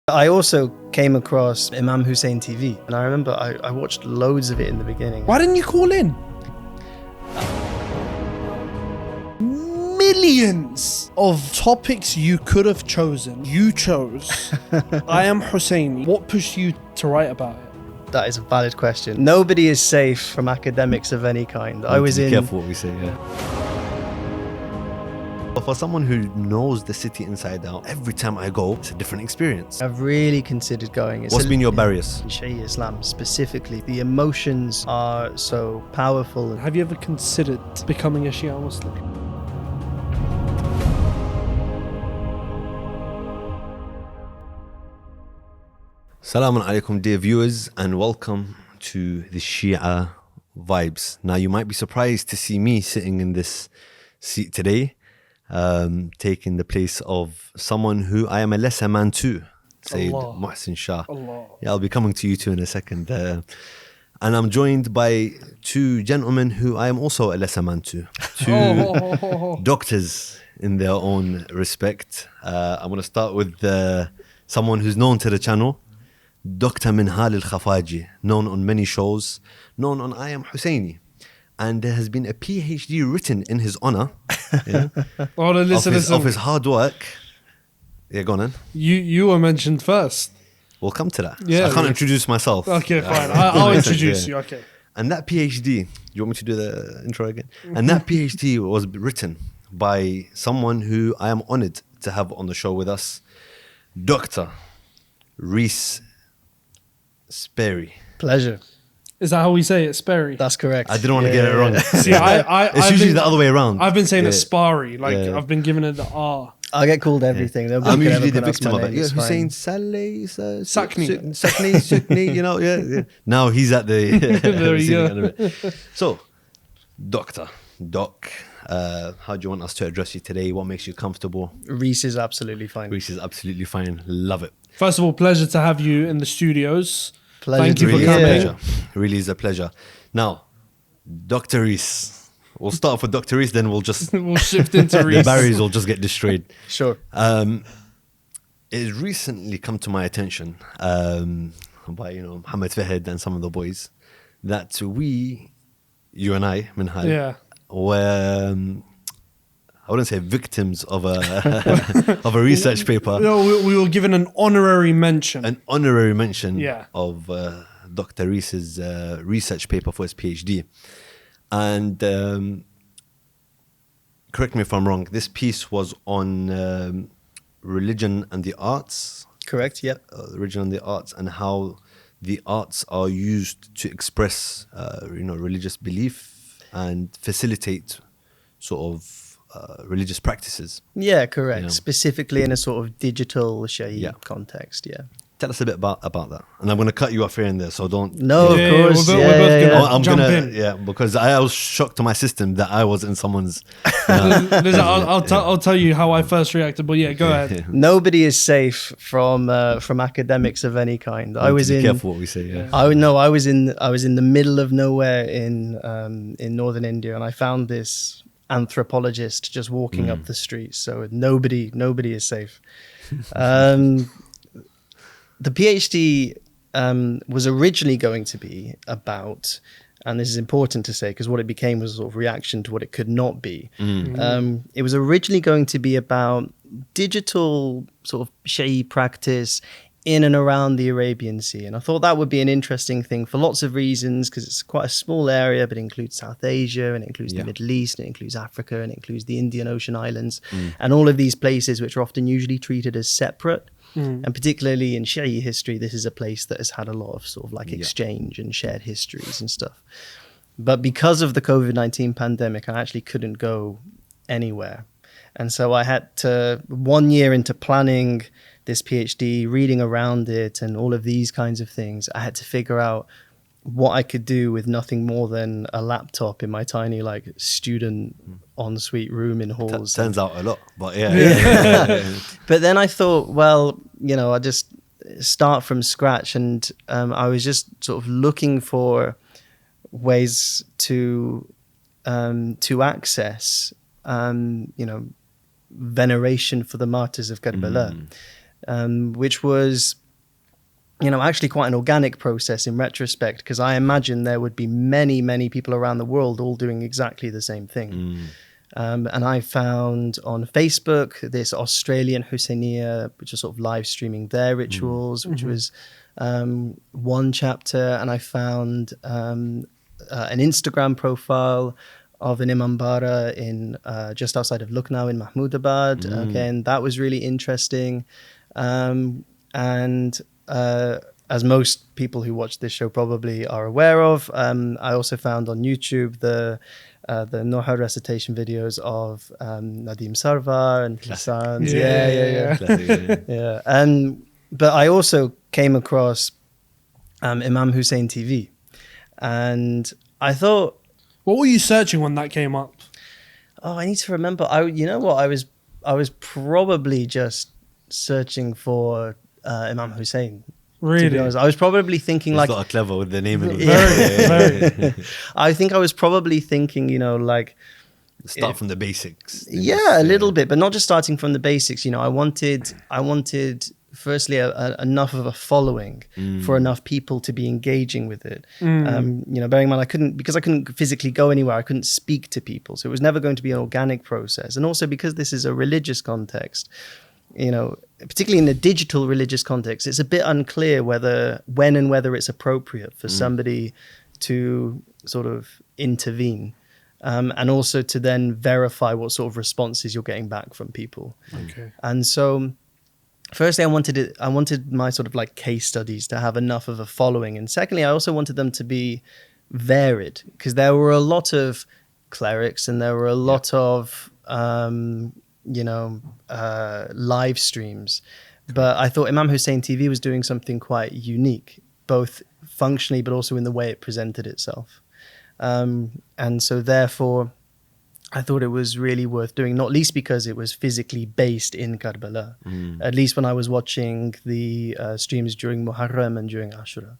I also came across Imam Hussein TV, and I remember I watched loads of it in the beginning. Why didn't you call in? Millions of topics you could have chosen. You chose I Am Hussaini. What pushed you to write about it? That is a valid question. Nobody is safe from academics of any kind. I was in... Careful what we say, yeah. For someone who knows the city inside out, every time I go, it's a different experience. I've really considered going. What's been your barriers? Shia Islam specifically. The emotions are so powerful. Have you ever considered becoming a Shia Muslim? Assalamu alaikum, dear viewers, and welcome to the Shia Vibes. Now, you might be surprised to see me sitting in this seat today, taking the place of someone who I am a lesser man to, Sayyid Muhsin Shah. Yeah, I'll be coming to you too in a second. And I'm joined by two gentlemen who I am also a lesser man to. Two doctors in their own respect. I'm going to start with someone who's known to the channel, Dr. Minhal al-Khafaji, known on many shows, known on I Am Hussaini. And there has been a PhD written in his honor, yeah, of his hard work. Yeah, go on then. You were mentioned first. We'll come to that. Yeah, so I can't introduce myself. Okay, fine. I'll introduce you. Okay. And that PhD, you want me to do the intro again? And that PhD was written by someone who I am honored to have on the show with us, Dr. Reese Sperry. Pleasure. Is that how we say it? Sperry? That's correct. I didn't want to get it wrong. See, it's usually the other way around. I've been saying Aspari. I've been given it the R. I get called everything. Yeah. I'm usually the victim of it. Yeah, Hussein Saleh, Sakni, you know. Yeah. Now he's at the there you go. So, Doc, how do you want us to address you today? What makes you comfortable? Reese is absolutely fine. Reese is absolutely fine. Love it. First of all, pleasure to have you in the studios. Pleasure. Thank you really for coming. Is a pleasure. Really is a pleasure. Now, Dr. Reese. We'll start off with Dr. Reese, then we'll just... we'll shift into Reese. The barriers will just get destroyed. Sure. It's recently come to my attention by, Mohammed Fahed and some of the boys that you and I, Minhal, were... I wouldn't say victims of a of a research paper. No, we were given an honorary mention. An honorary mention Yeah. of Dr. Reese's research paper for his PhD. And correct me if I'm wrong, this piece was on religion and the arts. Correct, yep. Religion and the arts, and how the arts are used to express religious belief and facilitate sort of religious practices. Yeah, correct. You know. Specifically in a sort of digital Shia context, yeah. Tell us a bit about that. And I'm going to cut you off here and there, so don't... No, of course. We're both going to jump in. Yeah, because I was shocked to my system that I was in someone's... Listen, I'll tell you how I first reacted, but yeah, go ahead. Nobody is safe from academics of any kind. I was be in... careful what we say, yeah. I was in the middle of nowhere in northern India, and I found this anthropologist just walking up the streets. So nobody is safe. The PhD was originally going to be about, and this is important to say because what it became was a sort of reaction to what it could not be. It was originally going to be about digital sort of Shia practice in and around the Arabian Sea. And I thought that would be an interesting thing for lots of reasons, because it's quite a small area, but it includes South Asia, and it includes the Middle East, and it includes Africa, and it includes the Indian Ocean islands, and all of these places which are often usually treated as separate. And particularly in Shia history, this is a place that has had a lot of sort of like exchange and shared histories and stuff. But because of the COVID-19 pandemic, I actually couldn't go anywhere. And so I had to, 1 year into planning this PhD, reading around it and all of these kinds of things, I had to figure out what I could do with nothing more than a laptop in my tiny student ensuite room in halls. Turns out a lot, but yeah. But then I thought, well, I just start from scratch, and I was just sort of looking for ways to access, veneration for the martyrs of Karbala. which was, actually quite an organic process in retrospect, because I imagine there would be many, many people around the world all doing exactly the same thing. And I found on Facebook this Australian Hussainiya, which was sort of live streaming their rituals, which was one chapter. And I found an Instagram profile of an Imam Bara in just outside of Lucknow in Mahmoodabad. Okay, and that was really interesting. As most people who watch this show probably are aware of, I also found on YouTube the Noha recitation videos of Nadim Sarwar and Hassan. Yeah. But I also came across Imam Hussein TV, and I thought, what were you searching when that came up? Oh, I need to remember. I was probably just searching for Imam Hussein. Really? To be honest. I was probably thinking He's like got a clever with the name. Very. I think I was probably thinking, Start from the basics. Yeah, a little bit, but not just starting from the basics. I wanted firstly enough of a following for enough people to be engaging with it. Bearing in mind I couldn't physically go anywhere, I couldn't speak to people, so it was never going to be an organic process. And also because this is a religious context, particularly in a digital religious context, it's a bit unclear whether it's appropriate for somebody to sort of intervene, and also to then verify what sort of responses you're getting back from people. Okay. And so firstly, I wanted my sort of like case studies to have enough of a following. And secondly, I also wanted them to be varied, because there were a lot of clerics and there were a lot of, live streams. But I thought Imam Hussein TV was doing something quite unique, both functionally, but also in the way it presented itself. And so therefore, I thought it was really worth doing, not least because it was physically based in Karbala, at least when I was watching the streams during Muharram and during Ashura.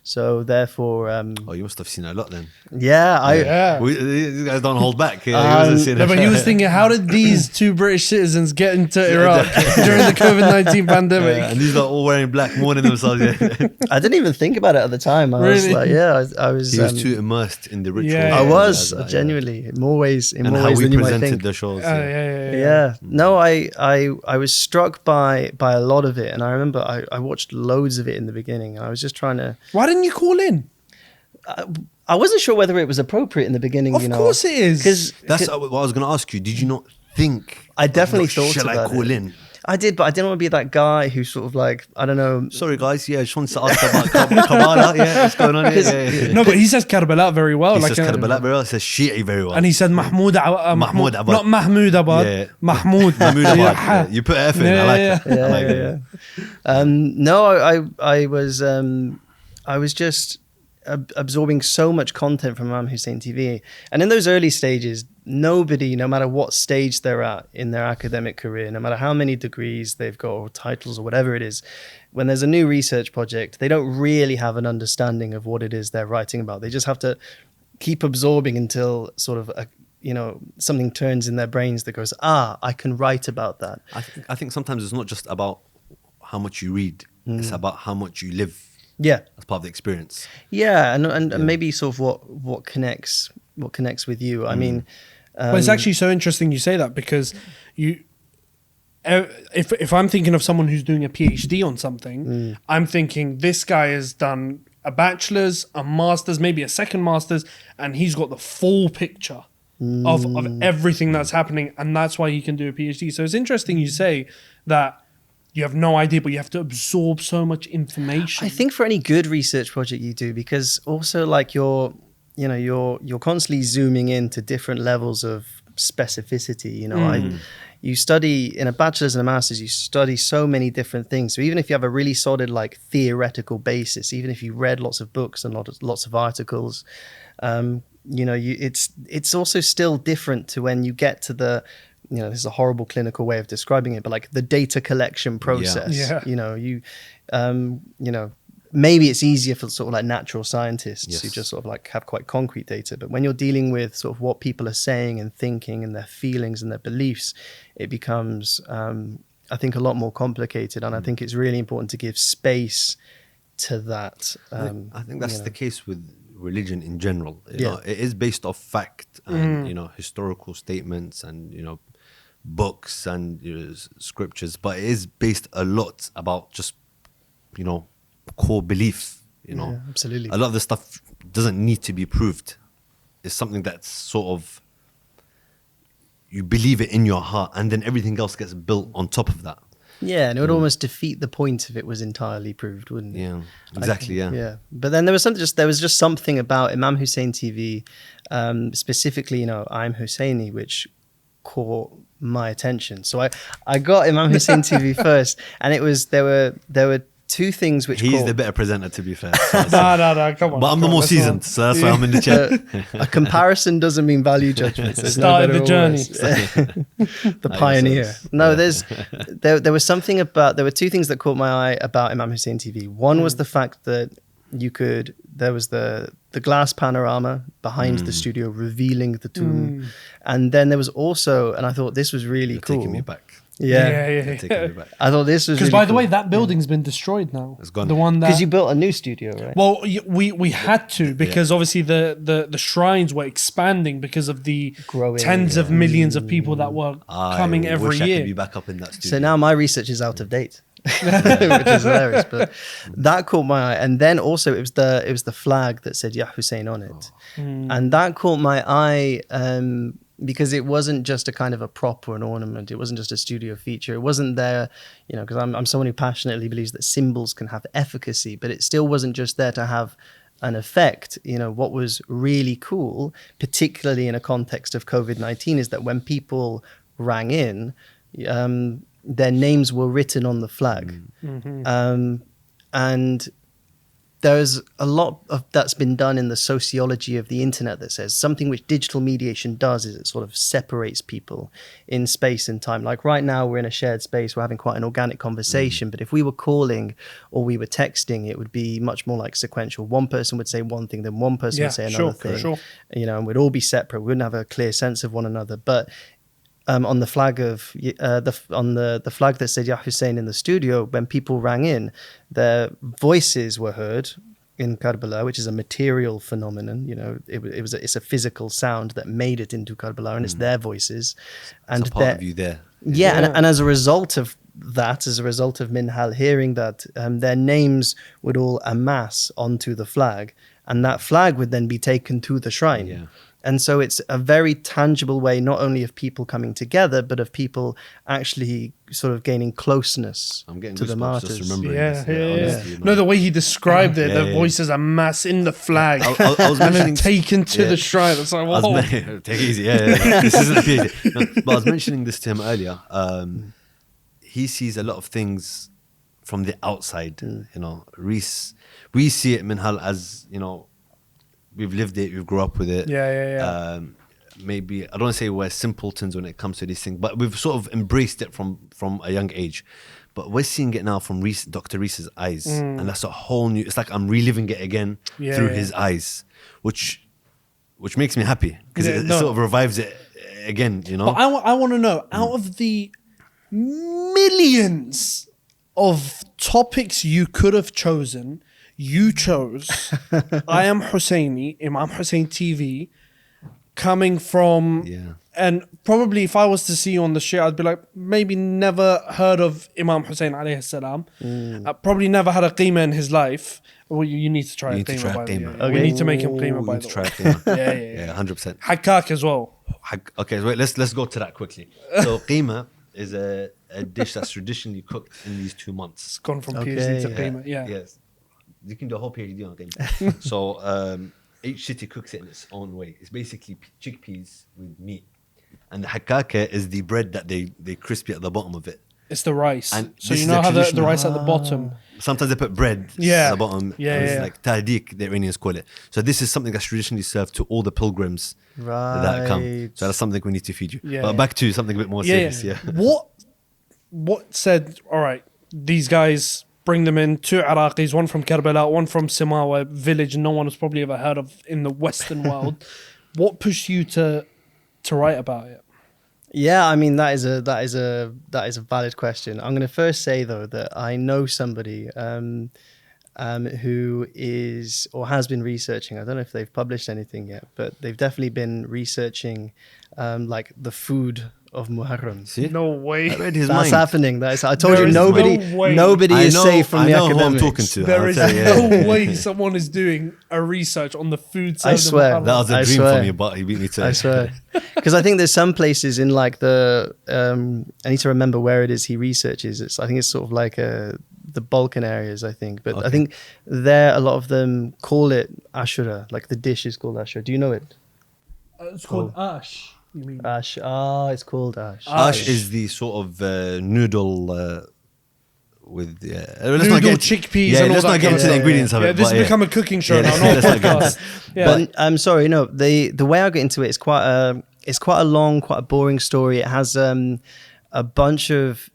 So therefore... you must have seen a lot then. Yeah. These guys don't hold back. But he was thinking, how did these two British citizens get into Iraq during the COVID-19 pandemic? And these are all wearing black, mourning themselves. I didn't even think about it at the time. I was like, I was... He was too immersed in the ritual. Yeah. I was, genuinely, in more ways than you might think. And how we presented the shows. Yeah. No, I was struck by a lot of it. And I remember I watched loads of it in the beginning. And I was just trying to... Why didn't you call in? I wasn't sure whether it was appropriate in the beginning. Of course it is. That's what I was going to ask you. Did you not think? I definitely thought about it. Shall I call in? I did, but I didn't want to be that guy who sort of like, I don't know. Sorry, guys. Yeah, I just wanted to ask about Karbala. Yeah, what's going on here? No, but he says Karbala very well. He says Karbala very well. He says Shia very well. And he said Mahmood Abad. Not Mahmoodabad. Yeah. Mahmood. Mahmoodabad. You put F in. I like it. I like it. No, I was just absorbing so much content from Imam Hussein TV. And in those early stages, nobody, no matter what stage they're at in their academic career, no matter how many degrees they've got or titles or whatever it is, when there's a new research project, they don't really have an understanding of what it is they're writing about. They just have to keep absorbing until sort of something turns in their brains that goes, I can write about that. I think sometimes it's not just about how much you read, it's about how much you live. Yeah, as part of the experience. Yeah, and maybe sort of what connects with you. I mean, but it's actually so interesting you say that, because if I'm thinking of someone who's doing a PhD on something, I'm thinking this guy has done a bachelor's, a master's, maybe a second master's, and he's got the full picture of everything that's happening, and that's why he can do a PhD. So it's interesting you say that. You have no idea, but you have to absorb so much information. I think for any good research project you do, because also like you're constantly zooming into different levels of specificity. You study in a bachelor's and a master's, you study so many different things. So even if you have a really solid like theoretical basis, even if you read lots of books and lots of articles, it's also still different to when you get to the. This is a horrible clinical way of describing it, but like the data collection process. Maybe it's easier for sort of like natural scientists who just sort of like have quite concrete data. But when you're dealing with sort of what people are saying and thinking and their feelings and their beliefs, it becomes I think, a lot more complicated. And I think it's really important to give space to that. I think that's the case with religion in general. You Yeah. know, it is based off fact and historical statements and books and scriptures, but it is based a lot about just core belief. Yeah, absolutely. A lot of the stuff doesn't need to be proved. It's something that's sort of, you believe it in your heart, and then everything else gets built on top of that. Yeah, and it would almost defeat the point if it was entirely proved, wouldn't it? Yeah, exactly. Yeah. But then there was just something about Imam Hussein TV, specifically, I'm Hussaini, which caught my attention. So I got Imam Hussein TV first, and there were two things which He's the better presenter, to be fair. No, come on. But I'm the more seasoned, so that's why I'm in the chair. A comparison doesn't mean value judgments. There's Started no the journey. The pioneer. No, there was something about, there were two things that caught my eye about Imam Hussein TV. One was the fact that there was the glass panorama behind the studio revealing the tomb. And then there was also, and I thought this was really You're cool. taking me back. Yeah. Taking me back. I thought this was Because really by the cool. way, that building's been destroyed now. It's gone. The one that Because you built a new studio, right? well, we had to, because obviously the shrines were expanding because of the Growing, tens of millions of people that were coming I every wish I year. could be back up in that studio. So now my research is out of date, which is hilarious. But that caught my eye, and then also it was the flag that said Ya Hussein on it, and that caught my eye because it wasn't just a kind of a prop or an ornament. It wasn't just a studio feature. It wasn't there, because I'm someone who passionately believes that symbols can have efficacy, but it still wasn't just there to have an effect. What was really cool, particularly in a context of COVID-19, is that when people rang in, their names were written on the flag. And there's a lot of that's been done in the sociology of the internet that says something which digital mediation does is it sort of separates people in space and time. Like right now we're in a shared space, we're having quite an organic conversation, but if we were calling or we were texting, it would be much more like sequential. One person would say one thing, then one person would say another thing. Sure. And we'd all be separate. We wouldn't have a clear sense of one another. But on the flag of the flag that said Ya Hussein in the studio, when people rang in, their voices were heard in Karbala, which is a material phenomenon. It's a physical sound that made it into Karbala, and it's their voices. And it's a part of you there. Yeah. And as a result of that, as a result of Minhal hearing that, their names would all amass onto the flag, and that flag would then be taken to the shrine. Yeah. And so it's a very tangible way, not only of people coming together, but of people actually sort of gaining closeness I'm getting to the goosebumps martyrs. just remembering Yeah. this. Honestly, No, the way he described it, the Yeah. voices are mass in the flag, I was and then mentioning taken to the shrine. It's like, whoa. take it easy. Yeah. This isn't a PhD. No, but I was mentioning this to him earlier. He sees a lot of things from the outside. Reese, we see it, Minhal, as we've lived it, we've grew up with it. Yeah. Maybe I don't want to say we're simpletons when it comes to these things, but we've sort of embraced it from a young age. But we're seeing it now from Dr. Reese's eyes, and that's a whole new. It's like I'm reliving it again through his eyes, which makes me happy because it sort of revives it again. But I want to know, out of the millions of topics you could have chosen, you chose I Am Hussaini, Imam Hussein TV, coming from, and probably if I was to see you on the show, I'd be like, maybe never heard of Imam Hussein alayhi salam, probably never had a qima in his life. Well, you need to try a qima, by the way. Okay. We need to make him qima, by need the to try way. it, Yeah. 100%. Hakak as well. Okay, wait. Let's go to that quickly. So qima is a dish that's traditionally cooked in these 2 months. It's gone from Okay, PhD to yeah. qima. Yeah. Yes. You can do a whole PhD on qima. So each city cooks it in its own way. It's basically chickpeas with meat. And the hakaka is the bread that they crispy at the bottom of it. It's the rice. And So this you is know a how the traditional- rice at the bottom. Sometimes they put bread at the bottom. Yeah, and it's yeah. like tahdik, the Iranians call it. So this is something that's traditionally served to all the pilgrims that come. Right. So that's something we need to feed you. Yeah, But yeah. back to something a bit more serious. Yeah. What said, all right, these guys, bring them in, 2 Iraqis, one from Karbala, one from Simawa village no one has probably ever heard of in the Western world. What pushed you to write about it? Yeah, I mean that is a valid question. I'm going to first say though that I know somebody who is or has been researching. I don't know if they've published anything yet, but they've definitely been researching like the food of Muharram. See? No way. I read his That's mind. happening. That is, I told There you is nobody no way. nobody I is know, safe from I the know who I'm academics. talking to. There I'll is tell you, yeah. no way someone is doing a research on the food side I of swear. Muharram. That was a I dream swear. for me, but he beat me to I it. swear, because I think there's some places in like the I need to remember where it is he researches. I think it's sort of like the Balkan areas, I think. But I Okay. think there a lot of them call it ashura, like the dish is called ashura. Do you know it? It's called ash. You mean? Ash. Ah, it's called ash. Ash is the sort of noodle with let's Noodle, not get chickpeas Yeah, and all let's that not get kind into of the stuff. ingredients of Yeah, it. this but has become a cooking show Yeah, now, let's- not a let's not get podcast. Yeah. But I'm sorry, no. The way I get into it is quite a long, quite a boring story. It has a bunch of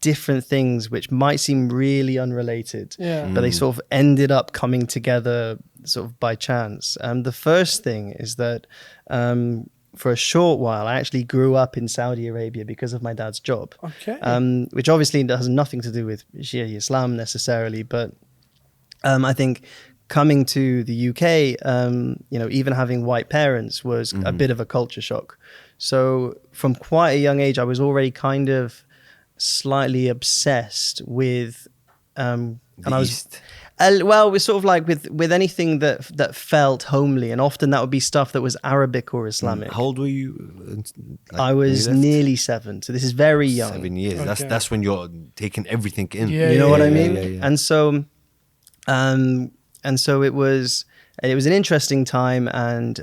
different things which might seem really unrelated, Yeah. but they sort of ended up coming together sort of by chance. The first thing is that for a short while, I actually grew up in Saudi Arabia because of my dad's job. Okay. Which obviously has nothing to do with Shia Islam necessarily, but I think coming to the UK, even having white parents was a bit of a culture shock. So from quite a young age, I was already kind of slightly obsessed with, and The I was. East. Well, we're sort of like with anything that felt homely, and often that would be stuff that was Arabic or Islamic. How old were you? I was nearly 7, so this is very young. 7 years. Okay. That's when you're taking everything in. Yeah, You know what I yeah, mean? yeah. And so it was an interesting time, and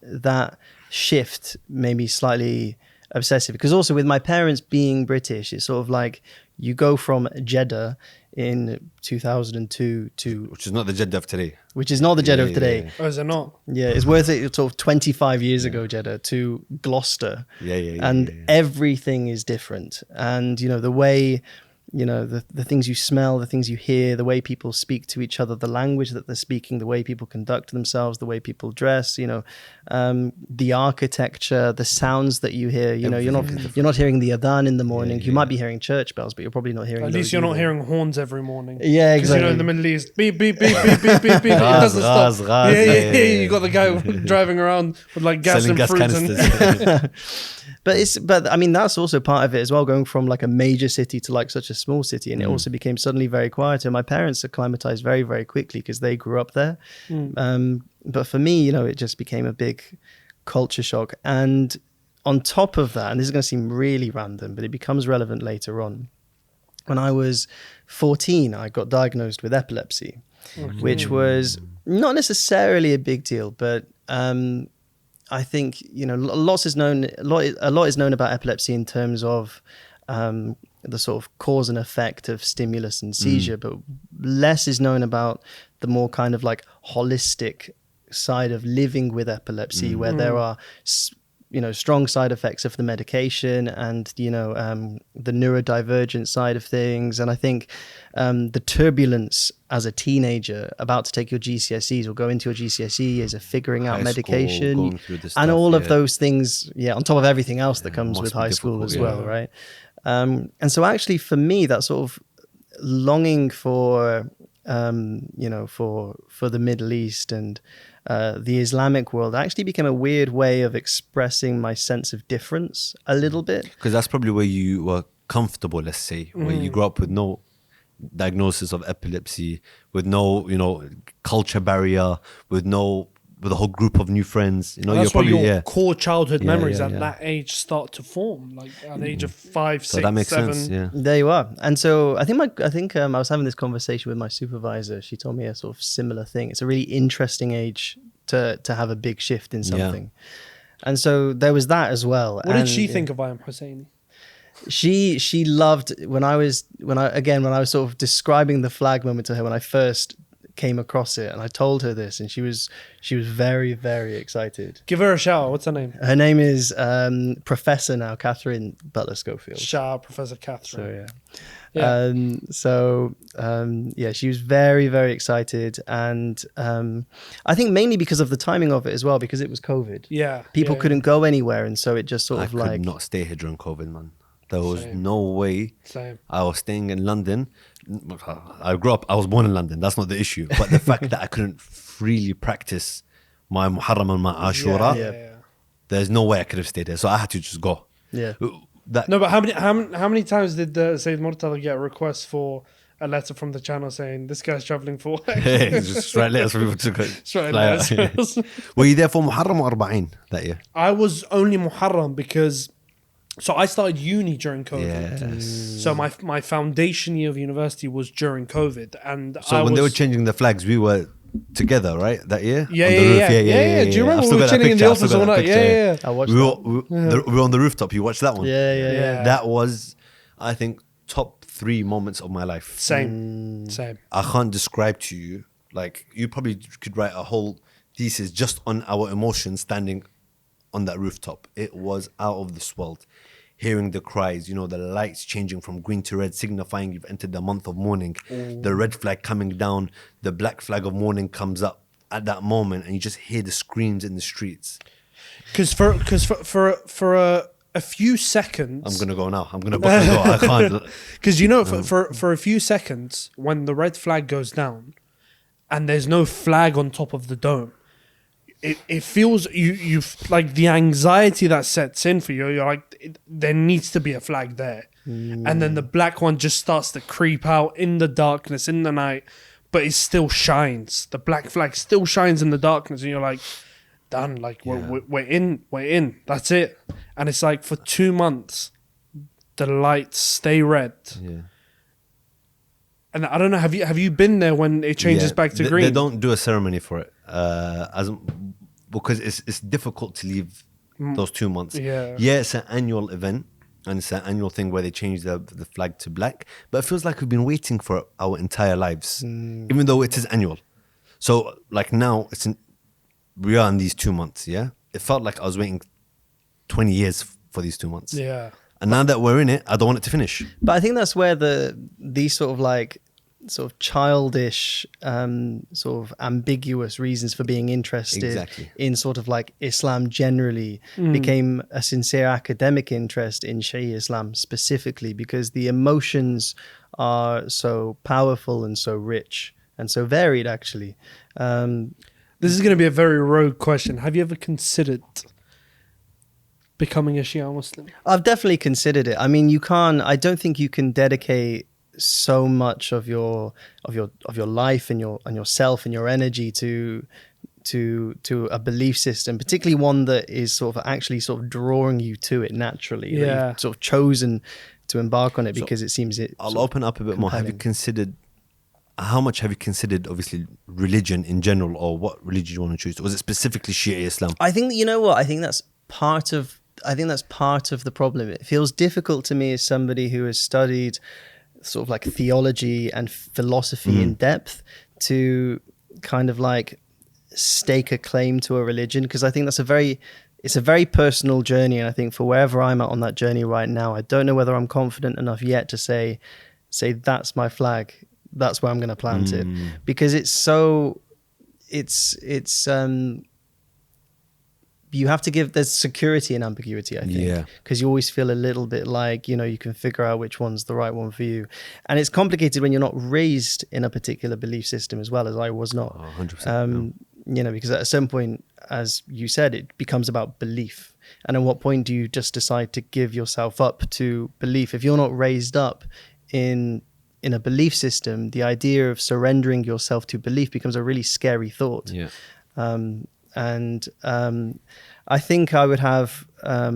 that shift made me slightly obsessive, because also with my parents being British, it's sort of like you go from Jeddah in 2002 to, Which is not the Jeddah of today. which is not the Jeddah Yeah, of today. yeah, Oh, is it not? Yeah, it's worth it. Sort of 25 years ago, Jeddah to Gloucester. Yeah. And everything is different. And, the way, the things you smell, the things you hear, the way people speak to each other, the language that they're speaking, the way people conduct themselves, the way people dress, the architecture, the sounds that you hear, you're not hearing the adhan in the morning. You might be hearing church bells, but you're probably not hearing At those least you're not either. hearing horns every morning. Yeah, Because exactly. in the Middle East, beep, beep, beep, beep, beep, beep, beep. It doesn't Ghaz, stop. ghaz, Yeah. yeah. You got the guy driving around with like gas Selling and gas fruits. canisters. But I mean, that's also part of it as well, going from like a major city to like such a small city. And it also became suddenly very quiet. And my parents acclimatized very, very quickly because they grew up there. But for me, it just became a big culture shock. And on top of that, and this is going to seem really random, but it becomes relevant later on. When I was 14, I got diagnosed with epilepsy, which was not necessarily a big deal, but I think a lot is known about epilepsy in terms of the sort of cause and effect of stimulus and seizure, but less is known about the more kind of like holistic side of living with epilepsy, where there are strong side effects of the medication and the neurodivergent side of things. And I think the turbulence as a teenager about to take your GCSEs or go into your GCSE of figuring out High school, medication going through the and stuff, all of yeah. those things, on top of everything else that comes must with be high school difficult, as yeah. well, right? And so actually for me, that sort of longing for for the Middle East and the Islamic world actually became a weird way of expressing my sense of difference a little bit. Because that's probably where you were comfortable, let's say, where you grew up with no diagnosis of epilepsy, with no, culture barrier, with a whole group of new friends. That's you're where probably, your core childhood memories yeah, at yeah. that age start to form, like at the age of 5, 6, So that makes 7. sense, yeah. There you are. And so I think I was having this conversation with my supervisor. She told me a sort of similar thing. It's a really interesting age to have a big shift in something. And so there was that as well. What did she think of Imam Husseini? She loved when I was sort of describing the flag moment to her when I first came across it, and I told her this, and she was very, very excited. Give her a shout. What's her name? Her name is Professor now, Catherine Butler Schofield. Shout, Professor Catherine. So yeah. Yeah. Yeah, she was very, very excited, and I think mainly because of the timing of it as well, because it was COVID. Yeah, People yeah, couldn't go anywhere, and so it just sort I of could like not stay here during COVID, man. There was Same. no way. Same. I was staying in London. I was born in London. That's not the issue. But the fact that I couldn't freely practice my Muharram and my Ashura, Yeah. there's no way I could have stayed there. So I had to just go. yeah. No, but how many times did Sayyid Murtada get requests for a letter from the channel saying this guy's traveling for work? Just write letters for people to go. Right, fly out. letters. Were you there for Muharram or Arba'in that year? I was only Muharram because I started uni during COVID. Yes. So my foundation year of university was during COVID, and So when they were changing the flags, we were together, right? That year? Yeah. On the roof. Do you remember I've we still were got that chilling in the picture. I've still office got all that night? picture. Yeah. I watched We that. were on the rooftop. You watched that one? Yeah. That was, I think, top 3 moments of my life. Same. I can't describe to you. Like, you probably could write a whole thesis just on our emotions standing on that rooftop. It was out of this world. Hearing the cries, the lights changing from green to red, signifying you've entered the month of mourning. The red flag coming down, the black flag of mourning comes up at that moment, and you just hear the screams in the streets. Because for a few seconds, I'm gonna go now. I'm gonna book and go. I can't. because for a few seconds when the red flag goes down, and there's no flag on top of the dome, it feels you like the anxiety that sets in for you. You're like, there needs to be a flag there, and then the black one just starts to creep out in the darkness, in the night, but it still shines. The black flag still shines in the darkness, and you're like, done. Like we're in. That's it. And it's like for 2 months, the lights stay red. Yeah. And I don't know. Have you been there when it changes back to green? They don't do a ceremony for it, because it's difficult to leave those 2 months. Yeah. It's an annual event, and it's an annual thing where they change the flag to black. But it feels like we've been waiting for our entire lives, even though it is annual. So like now, we are in these 2 months. Yeah, it felt like I was waiting 20 years for these 2 months. Yeah. And now that we're in it, I don't want it to finish. But I think that's where these sort of childish, sort of ambiguous reasons for being interested Exactly. in sort of like Islam generally became a sincere academic interest in Shia Islam specifically, because the emotions are so powerful and so rich and so varied, actually. This is going to be a very rogue question. Have you ever considered becoming a Shia Muslim? I've definitely considered it. I mean, I don't think you can dedicate so much of your life and yourself and your energy to a belief system, particularly one that is sort of actually sort of drawing you to it naturally. That Yeah. you've sort of chosen to embark on it because it seems it. I'll open up a bit more. How much have you considered, obviously, religion in general, or what religion you want to choose? Was it specifically Shia Islam? I think, you know what? I think that's part of the problem. It feels difficult to me as somebody who has studied sort of like theology and philosophy in depth to kind of like stake a claim to a religion, because I think it's a very personal journey. And I think for wherever I'm at on that journey right now, I don't know whether I'm confident enough yet to say that's my flag, that's where I'm going to plant it, because you have to there's security and ambiguity, I think, because you always feel a little bit like, you can figure out which one's the right one for you. And it's complicated when you're not raised in a particular belief system as well as I was not. 100%. Because at some point, as you said, it becomes about belief. And at what point do you just decide to give yourself up to belief? If you're not raised up in a belief system, the idea of surrendering yourself to belief becomes a really scary thought. Yeah. I think I would have, a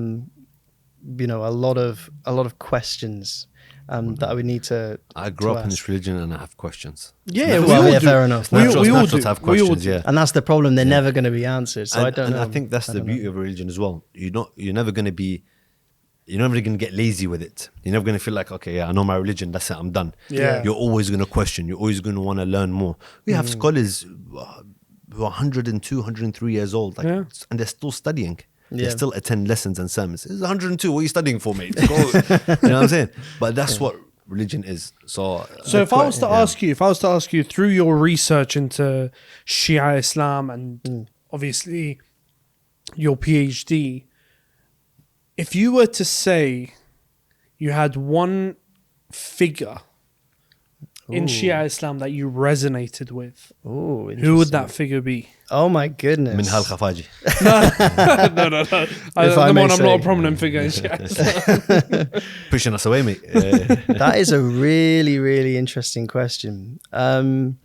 lot of questions that I would need to. I grew up in ask. this religion and I have questions. Yeah, fair enough. We all natural do. to have We all questions, do. yeah. And that's the problem; they're never going to be answered. So And I don't know. I think that's the beauty of religion as well. You're never going to be you're never going to get lazy with it. You're never going to feel like, okay, yeah, I know my religion, that's it, I'm done. Yeah. You're always going to question. You're always going to want to learn more. We have scholars who are 102, 103 years old, like, Yeah. and they're still studying. They Yeah. still attend lessons and sermons. It's 102. What are you studying for, mate? Go. You know what I'm saying? But that's what religion is. So if I was to ask you through your research into Shia Islam and obviously your PhD, if you were to say you had one figure in Shia Islam that you resonated with, Oh, who would that figure be? Oh my goodness. Min Hal Khafaji. No. I'm not say. a prominent figure in Shia Islam. Pushing us away, mate. That is a really, really interesting question. And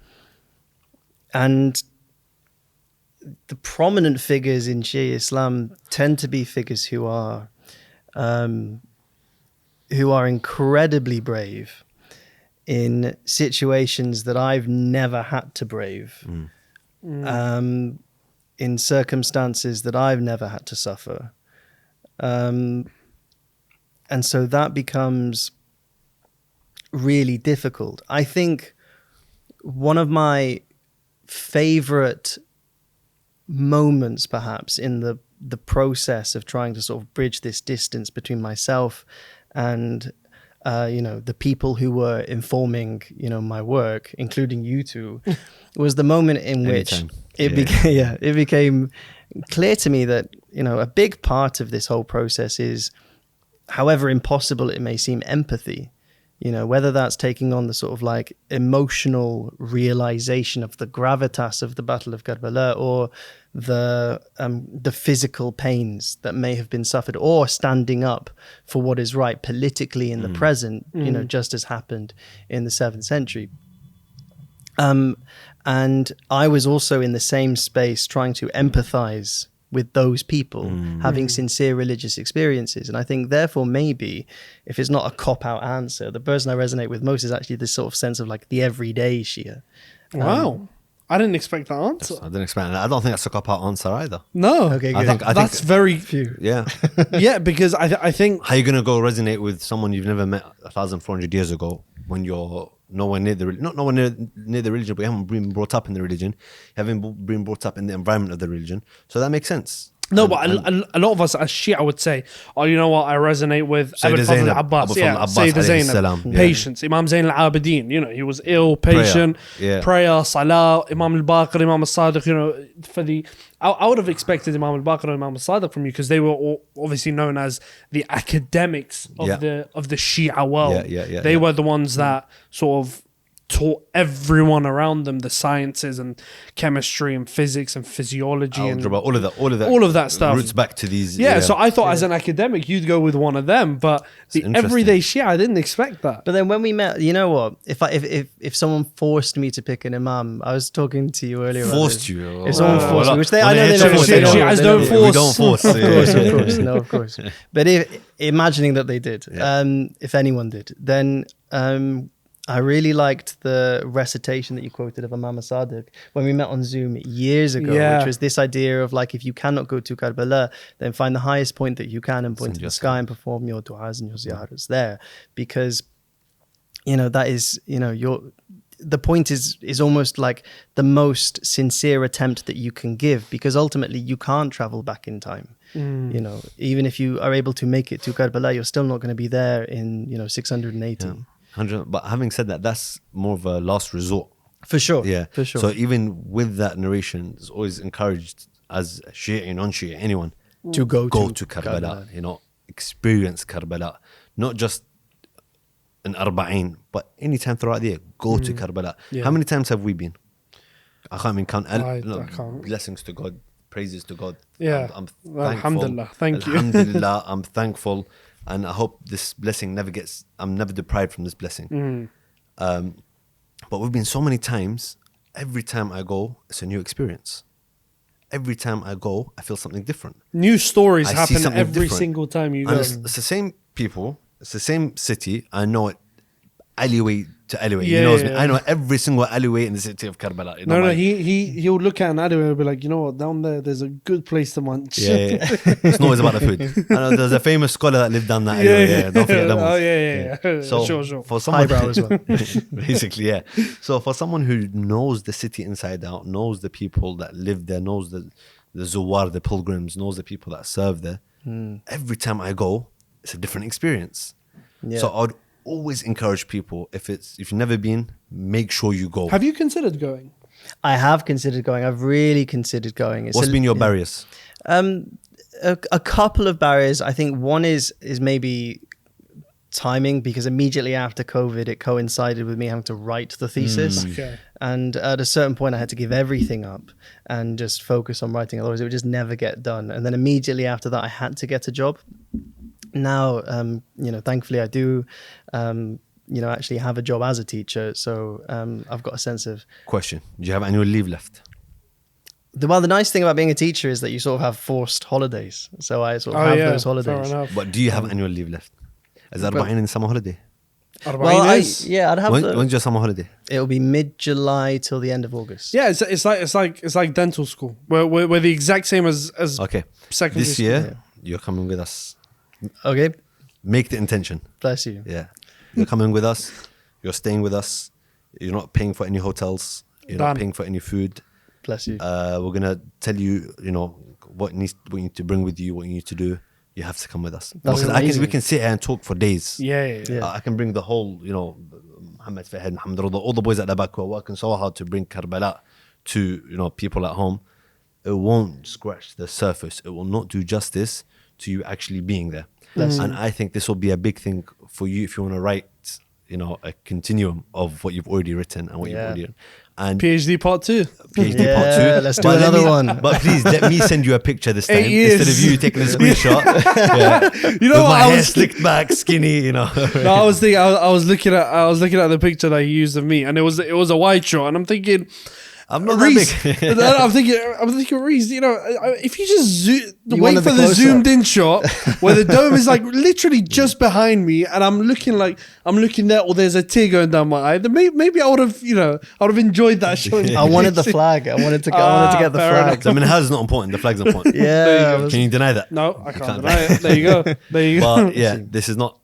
the prominent figures in Shia Islam tend to be figures who are incredibly brave in situations that I've never had to brave, in circumstances that I've never had to suffer. And so that becomes really difficult. I think one of my favorite moments, perhaps, in the process of trying to sort of bridge this distance between myself and the people who were informing my work, including you two, was the moment in which it became clear to me that a big part of this whole process is, however impossible it may seem, empathy. Whether that's taking on the sort of like emotional realization of the gravitas of the Battle of Karbala, or the physical pains that may have been suffered, or standing up for what is right politically in the present, just as happened in the 7th century. And I was also in the same space trying to empathize with those people having sincere religious experiences. And I think therefore maybe, if it's not a cop-out answer, the person I resonate with most is actually this sort of sense of like the everyday Shia. Wow. I didn't expect that answer. I didn't expect that. I don't think that's a cop-out answer either. No. Okay, I good. think That's very... yeah. Yeah, because I think... How are you going to go resonate with someone you've never met 1,400 years ago when you're nowhere near the religion? Not nowhere near the religion, but you haven't been brought up in the religion. You haven't been brought up in the environment of the religion. So that makes sense. No, but a lot of us as Shia would say, oh, you know what, I resonate with Abu Sayyid Fadl al-Abbas. Abu Fadl Yeah, al-Abbas Sayyid alayhi Zainab, salam. Yeah. patience. Imam Zain al-Abidin, he was ill, patient, prayer, salah. Imam al-Baqir, Imam al-Sadiq, I would have expected Imam al-Baqir and Imam al-Sadiq from you, because they were all obviously known as the academics of the Shia world. They were the ones that sort of taught everyone around them the sciences and chemistry and physics and physiology and all of that stuff roots back to these. So I thought as an academic you'd go with one of them, but the everyday Shia, I didn't expect that. But then when we met, you know what? If someone forced me to pick an imam, I was talking to you earlier. Forced you? If someone forced me, which I know they don't don't force. Shias don't force. We don't force. Of course, no, of course. But imagining that they did, if anyone did, then I really liked the recitation that you quoted of Imam Sadiq when we met on Zoom years ago, which was this idea of like, if you cannot go to Karbala, then find the highest point that you can and point to the sky and perform your du'as and your ziyaras there. Because, that is, the point is almost like the most sincere attempt that you can give, because ultimately you can't travel back in time. Even if you are able to make it to Karbala, you're still not going to be there in, 680. Yeah. But having said that, that's more of a last resort. For sure. Yeah. For sure. So even with that narration, it's always encouraged as Shia, non-Shia, anyone to go to Karbala, experience Karbala. Not just an Arba'in, but any time throughout the year, go to Karbala. Yeah. How many times have we been? I can't even count. I can't. Blessings to God, praises to God. Yeah. I'm thankful. Alhamdulillah. Thank you. Alhamdulillah, I'm thankful. And I hope this blessing I'm never deprived from this blessing. But we've been so many times, every time I go, it's a new experience. Every time I go, I feel something different. New stories happen every different. single time you go. And it's the same people, it's the same city. I know it alleyway to alleyway. Yeah, He knows me. yeah. I know every single alleyway in the city of Karbala. You know, No, my- he'll look at an alleyway and be like, you know what, down there's a good place to munch. Yeah. It's not always about the food. I know there's a famous scholar that lived down that alleyway. Yeah, don't forget them Oh, ones. yeah. So Sure. for someone Highbrow as well. basically, yeah. So for someone who knows the city inside out, knows the people that live there, knows the zuwar, the pilgrims, knows the people that serve there, every time I go, it's a different experience. Yeah. So I'd always encourage people, if you've never been, make sure you go. Have you considered going? I have considered going. I've really considered going. What's been your barriers? A couple of barriers. I think one is maybe timing, because immediately after COVID, it coincided with me having to write the thesis. Okay. And at a certain point, I had to give everything up and just focus on writing. Otherwise, it would just never get done. And then immediately after that, I had to get a job. Now, thankfully, I do, actually have a job as a teacher. So I've got a sense of. Question: do you have annual leave left? The nice thing about being a teacher is that you sort of have forced holidays. So I sort of have those Fair holidays. enough. But do you have annual leave left? Is that in summer holiday? Well, I'd have When's your summer holiday? It'll be mid-July till the end of August. Yeah, it's like dental school. We're the exact same as Okay. secondary This school. year, you're coming with us. Okay, Make the intention. bless you. Yeah. You're coming with us. You're staying with us. You're not paying for any hotels. You're Done. not paying for any food. Bless you. We're going to tell you, what you need to bring with you, what you need to do. You have to come with us. That's Because amazing. we can sit here and talk for days. Yeah. Yeah. I can bring the whole, Muhammad Fahad, Muhammad Rada, all the boys at the back who are working so hard to bring Karbala to, people at home. It won't scratch the surface. It will not do justice to you actually being there. And I think this will be a big thing for you if you want to write, a continuum of what you've already written and what you've already done. And PhD part 2. PhD part 2. Yeah, let's do But let another me- one. But please, let me send you a picture this time 8 years. instead of you taking a screenshot. Yeah. You know With what? my I hair was slicked back, skinny, No, I was thinking. I was looking at the picture that he used of me, and it was a wide shot, and I'm thinking, I'm not that Reese. big. I'm thinking, Reese. If you just wait wanted for the the close-up. zoomed in shot where the dome is like literally just behind me, and I'm looking there, or there's a tear going down my eye. Then maybe I would have enjoyed that shot. I wanted the flag. I wanted to get the fair flag. So, how's not important? The flag's important. Yeah, I was- Can you deny that? No, I can't can't. deny it. There you go. There you go. But yeah, this is not.